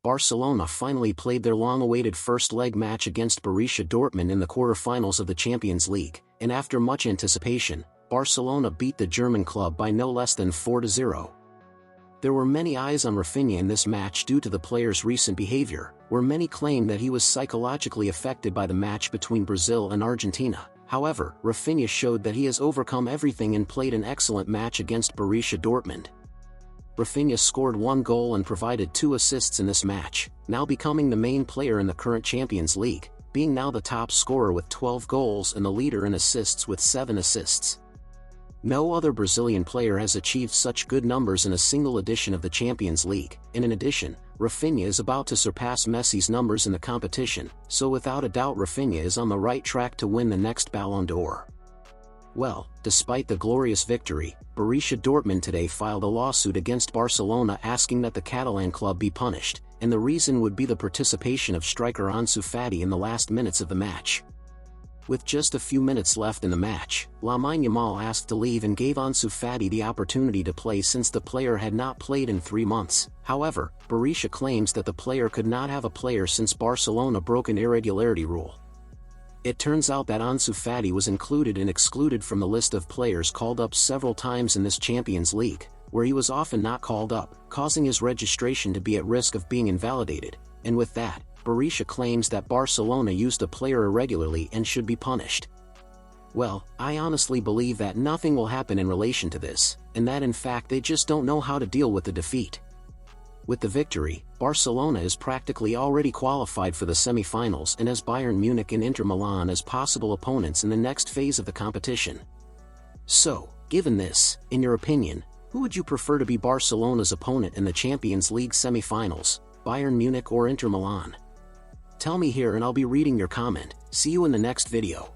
Barcelona finally played their long-awaited first leg match against Borussia Dortmund in the quarter-finals of the Champions League, and after much anticipation, Barcelona beat the German club by no less than 4-0. There were many eyes on Rafinha in this match due to the player's recent behavior, where many claim that he was psychologically affected by the match between Brazil and Argentina. However, Rafinha showed that he has overcome everything and played an excellent match against Borussia Dortmund. Rafinha scored 1 goal and provided 2 assists in this match, now becoming the main player in the current Champions League, being now the top scorer with 12 goals and the leader in assists with 7 assists. No other Brazilian player has achieved such good numbers in a single edition of the Champions League, and in addition, Rafinha is about to surpass Messi's numbers in the competition, so without a doubt Rafinha is on the right track to win the next Ballon d'Or. Well, despite the glorious victory, Borussia Dortmund today filed a lawsuit against Barcelona asking that the Catalan club be punished, and the reason would be the participation of striker Ansu Fati in the last minutes of the match. With just a few minutes left in the match, Lamine Yamal asked to leave and gave Ansu Fati the opportunity to play since the player had not played in 3 months. However, Borussia claims that the player could not have a player since Barcelona broke an irregularity rule. It turns out that Ansu Fati was included and excluded from the list of players called up several times in this Champions League, where he was often not called up, causing his registration to be at risk of being invalidated, and with that, Borussia claims that Barcelona used a player irregularly and should be punished. Well, I honestly believe that nothing will happen in relation to this, and that in fact they just don't know how to deal with the defeat. With the victory, Barcelona is practically already qualified for the semi-finals and has Bayern Munich and Inter Milan as possible opponents in the next phase of the competition. So, given this, in your opinion, who would you prefer to be Barcelona's opponent in the Champions League semi-finals, Bayern Munich or Inter Milan? Tell me here and I'll be reading your comment. See you in the next video.